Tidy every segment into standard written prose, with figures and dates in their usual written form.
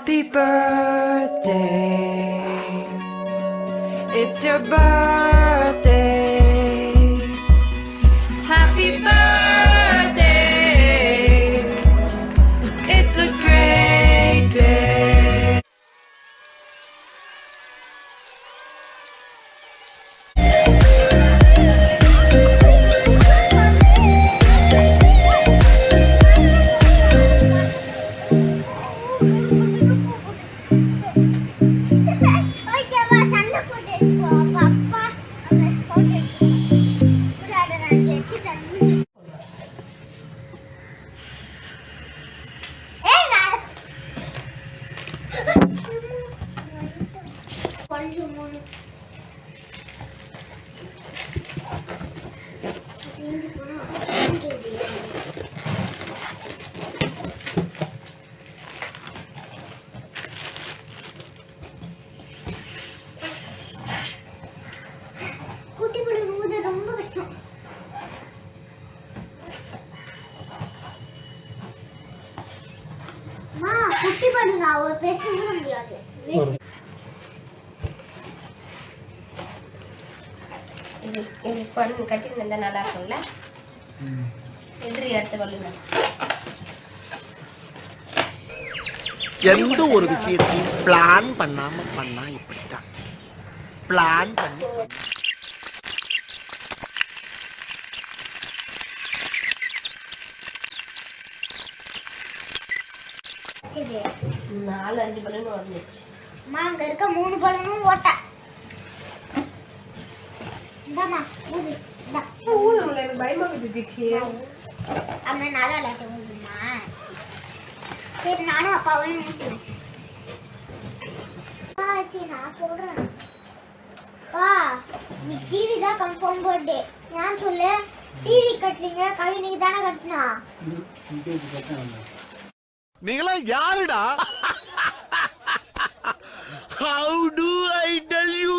Happy birthday. It's your birthday. Happy birthday. It's a great day. குட்டி பண்ணுங்க ஒரு பேசவே முடியாது இது பண்ணு கட்டி இருந்தா நல்லா இருக்கும்ல எதிரி எடுத்து கொள்ளுங்க எந்த ஒரு விஷயத்தையும் பிளான் பண்ணாம பண்ணா இப்படித்தான் பிளான் பண்ணி நாலு அஞ்சு பலூன் வந்துச்சு அம்மா அங்க இருக்க 3 பலூனும் ஓட்ட இந்தாமா ஊது இந்தா ஊது எனக்கு பயமா இருக்குச்சு அம்மா நல்லா லைட் ஊதுமா சரி நானும் அப்பாவையும் ஊதுறேன் ஆச்சி நான் சொல்றேன் பா நீ டிவி தான் கன்ஃபார்ம் பர்த்டே நான் சொல்லு டிவி கட்டுறீங்க கவி நீ தானே கட்டினா நீங்களா யாருடா How do I tell you?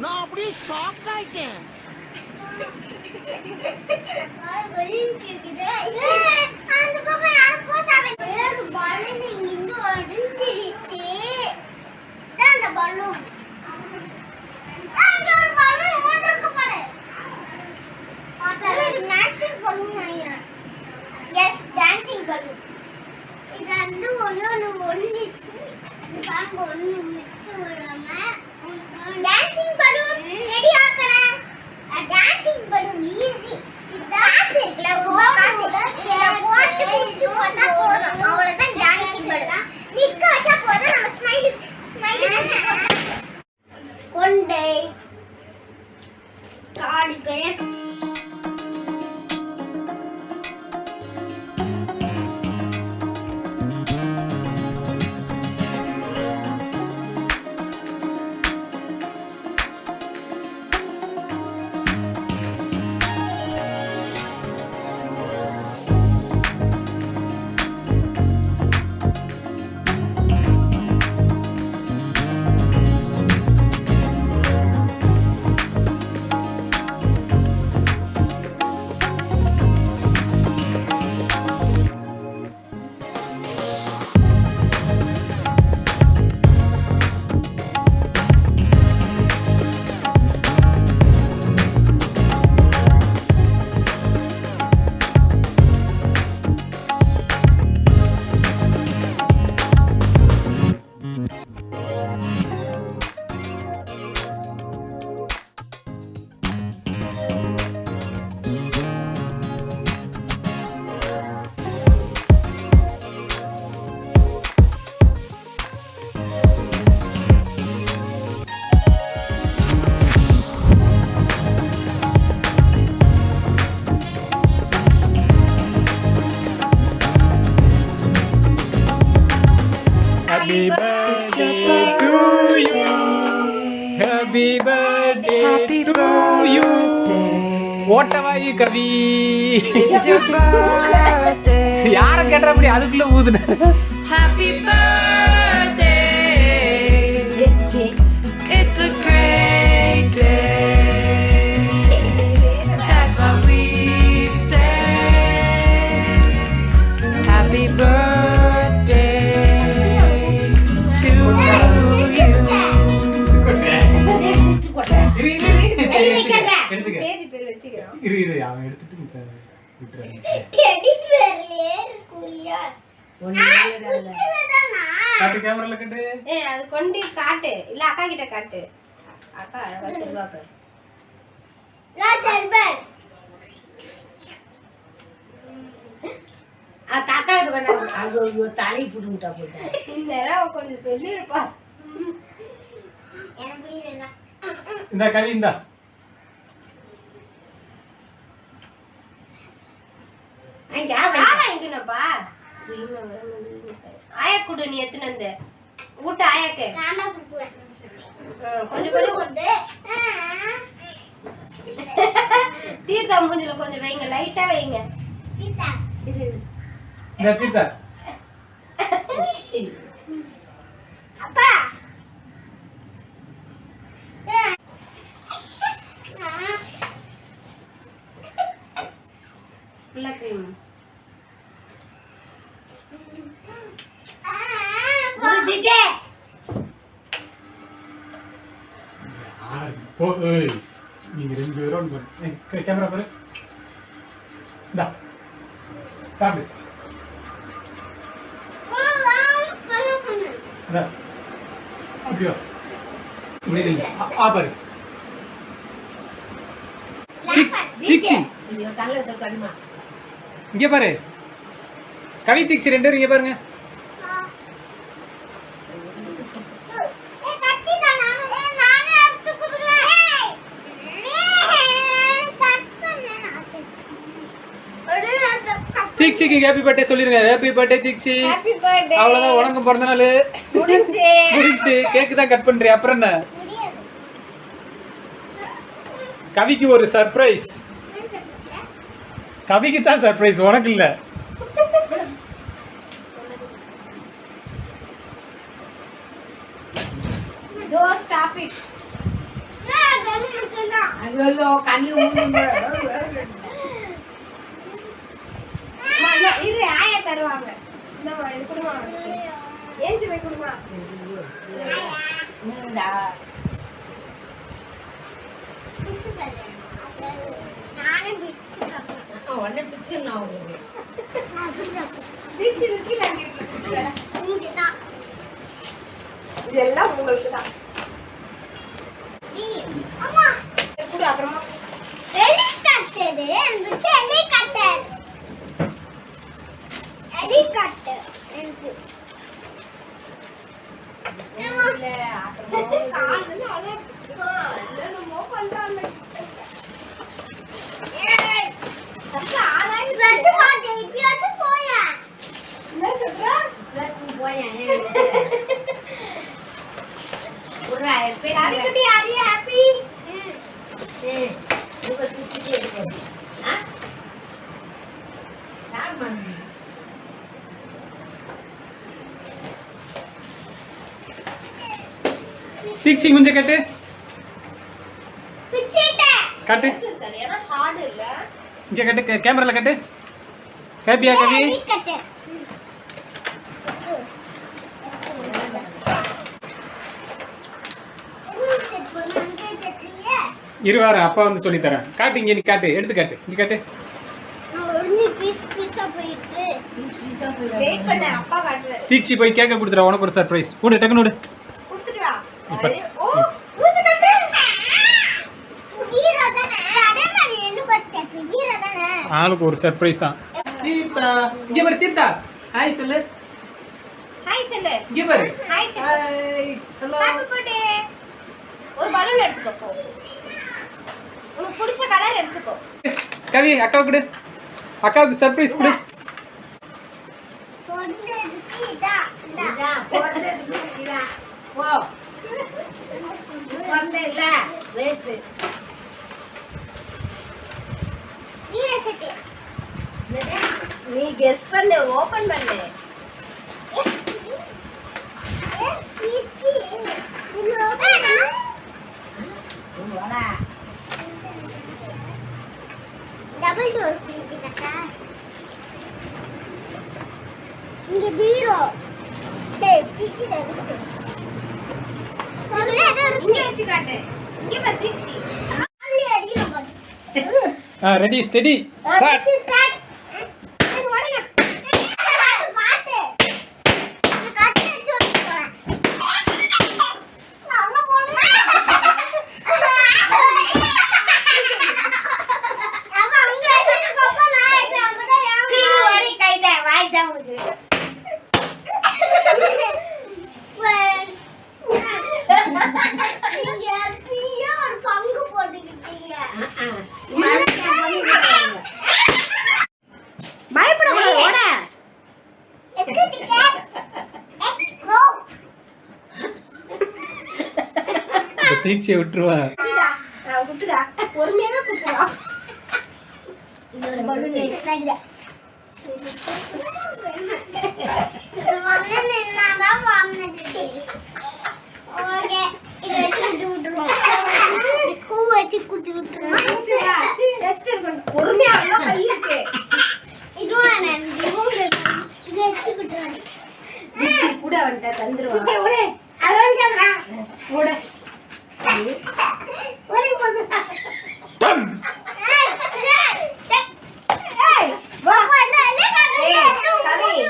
நான் அப்படியே ஷாக் ஆயிட்டேன் அந்த பக்கம் யாரும் போட்டாவே பலூன் இங்க ஒடிஞ்சிருச்சு அந்த பலூன் அங்க ஒரு பலூன் ஓட்டிருக்கு பாரு அது டான்சிங் பலூன் நினைக்கிறேன் எஸ் டான்சிங் பலூன் இது வந்து ஒண்ணு ஒடிஞ்சிச்சு இது பாருங்க ஒண்ணு மிச்சம் விடாம டான்சிங் பலூன் ரெடி ஆக்கணும் டான்சிங் பலூன் ஈஸி காசு இருக்குல காசு இதுல போட்டு பிடிச்சு போட்டா போதும் அவ்வளவுதான் டான்சிங் பலூன் நிக்க வச்சா போதும் நம்ம ஸ்மைலி கொண்டை காடி பெரிய ஓட்டவாயி கவி It's your birthday. யார கேட்டா அப்படி அதுக்குள்ள ஊதுன Happy birthday. It's a great day. That's what we say. Happy birthday to you. இரு அவன் எடுத்துட்டு விட்டுறான் டெடி பேர்லயே இருக்குயா காட்டு கேமரால கட்டு அது கொண்டு காட்டு இல்ல அக்கா கிட்ட காட்டு அக்கா அழகா சொல்லுவா பாரு நான் தர்பன் தாத்தா அது தலை புடுங்கிட்டா போட்டா இந்நேரம் கொஞ்சம் சொல்லிருப்பா எனக்கு வேணாம் இந்த கவி இந்தா எங்கனப்பா ஆயா குடு நீ எத்தனை வந்து ஊட்ட ஆயாக்கு நானா குடுக்குறேன் கொஞ்சம் கொஞ்சம் வந்து தீர்த்தா மூஞ்சில கொஞ்சம் வைங்க லைட்டா வைங்க தீதா இந்த தீர்த்தா அப்பா ஃபுல்லா க்ரீம் ஓ ஏய் நீங்க ரெண்டு பேரும் கேமரா பாரு இந்தா சாப்பிடு இந்தா அப்படியோ இப்படி இல்லை பாரு தீக்ஷி இங்க பாரு கவி தீக்ஷி ரெண்டு பேரும் இங்க பாருங்க தீக்ஷிக்கு ஹாப்பி பர்த்டே சொல்லிருங்க happy birthday Deekshi happy birthday அவ்வளவுதான் உனக்கு பிறந்த நாள் முடிஞ்சு கேக் தான் கட் பண்றியா அப்புறம் என்ன கவிக்கு ஒரு சர்ப்ரைஸ் கவிக்கு தான் சர்ப்ரைஸ் உனக்கு இல்ல டோ ஸ்டாப் இட் ஐயோ கண்ணி இரு ஆயா தருவாங்க இந்த இது குடுமா ஏஞ்சி போய் குடுமா நானே பிச்சு காப்பேன் உடனே பிக்சர் நான் உங்களுக்கு தீக்ஷி கீழ இறங்கிருக்கேன் இங்கதான் இதெல்லாம் உங்களுக்கு தான் நீ அம்மா குடு அப்புறமா எலி கட்டது இருந்துச்சு எலி கட்டர் எனக்கு காலையில அழகா என்னமோ பண்றாங்க வந்து மாட்டேன் இப்பயாச்சும் போயேன் என்ன சொல்ற போயேன் கவிக்குட்டி ஆர் யூ ஹாப்பி சுத்திட்டே இருக்கு யார் பண்ணு தீக்ஷி முஞ்ச கட்டு பிச்சிட்டேன் கட்டு சரியான ஹார்ட் இல்ல இங்க கட்டு கேமரால கட்டு ஹாப்பியா கவி எலி கட்டர் இருவாரு அப்பா வந்து சொல்லி தரேன் காட்டு இங்க நீ காட்டு எடுத்து காட்டு இங்க காட்டு வெயிட் பண்ண அப்பா காட்டுவாரு தீக்ஷி போய் கேக்க கொடுத்துறா உனக்கு ஒரு சர்ப்ரைஸ் போடு டக்குனு விடு குடுத்துட்டு வா இப்ப- ஓ மூச்சு கட்டு ஆளுக்கு ஒரு சர்ப்ரைஸ் தான் தீர்த்தா இங்க பாரு தீர்த்தா ஹாய் சொல்லு ஹாய் சொல்லு இங்க பாரு ஹாய் சொல்லு ஹாய் ஹலோ ஹாப்பி பர்த்டே ஒரு பலூன் எடுத்துக்கோ போ உனக்கு பிடிச்ச கலர் எடுத்துக்கோ கவி அக்காவுக்கு கொடு அக்காவுக்கு சர்ப்ரைஸ் கொடு போ வந்தே இல்ல வேஸ்ட் கெஸ் பண்ணு ஓபன் பண்ணு வாடா டபுள் டோர் ஃப்ரிட்ஜ் கட்டா இங்க பீரோ டேய் ஃப்ரிட்ஜ் இருக்கு அதுல ஏதோ இங்க இருக்கு வச்சு காட்டு இங்க பாரு தீக்ஷி அதுல அடியில பாரு ரெடி ஸ்டெடி ஸ்டார்ட் ஸ்டார்ட் ஓடுங்க பாத்து நான் கட்டி வச்சு போறேன் நான் போறேன் அப்ப அங்க இருந்து பாப்பா நான் அங்கதான் சீனி ஓடி கைதா வாய்தா உங்களுக்கு நீங்க எப்படியோ ஒரு பங்கு போட்டுக்கிட்டீங்க பயப்படக்கூடாது ஓட தீட்சியை விட்டுருவா குத்துடா பொறுமையாவே குத்துடா டெஸ்ட் பண்ணு பொறுமையா அம்மா கை இருக்கு தீக்ஷி கூட வந்துட்டா தந்துருவா ஓடு அத வலிக்காதடா ஓடு ஓடி போடு ஏய் வா ஏய்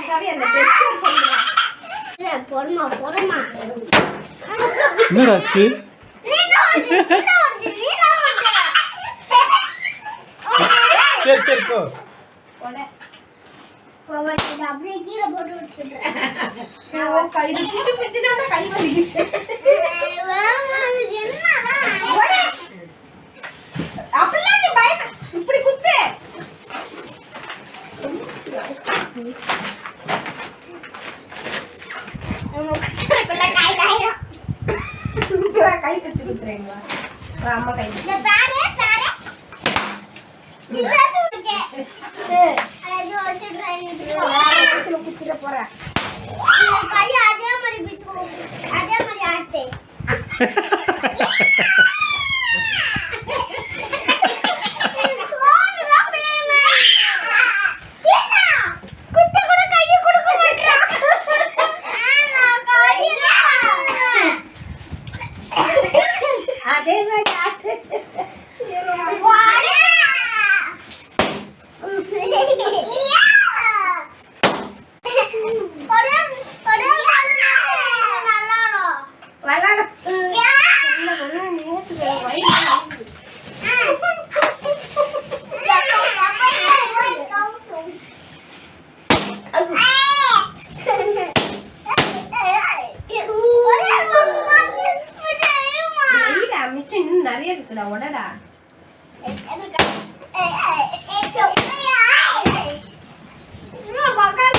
கவி அந்த டெஸ்ட் பண்ணுடா பொறுமா பொறுமா என்னடா ஆச்சு சரி சரி போ ஓடு அப்படியே கீழே போட்டு விட்டுறேன் நான் கை தூக்கி பிடிச்சினா கை வலிக்குது ஓடு அப்படிலாம் நீ பயப்பட இப்படி குத்து கை பிடிச்சு குத்துறேன் அம்மா கை குத்துற போறேன் அதே மாதிரி பிடிச்சு அதே மாதிரி ஆட்டு குத்த கூட கையை கொடுக்க மாட்டான் அதே மாதிரி ஆட்டு விளாட மிச்சம் இன்னும் நிறைய இருக்குடா உடடா பக்கம்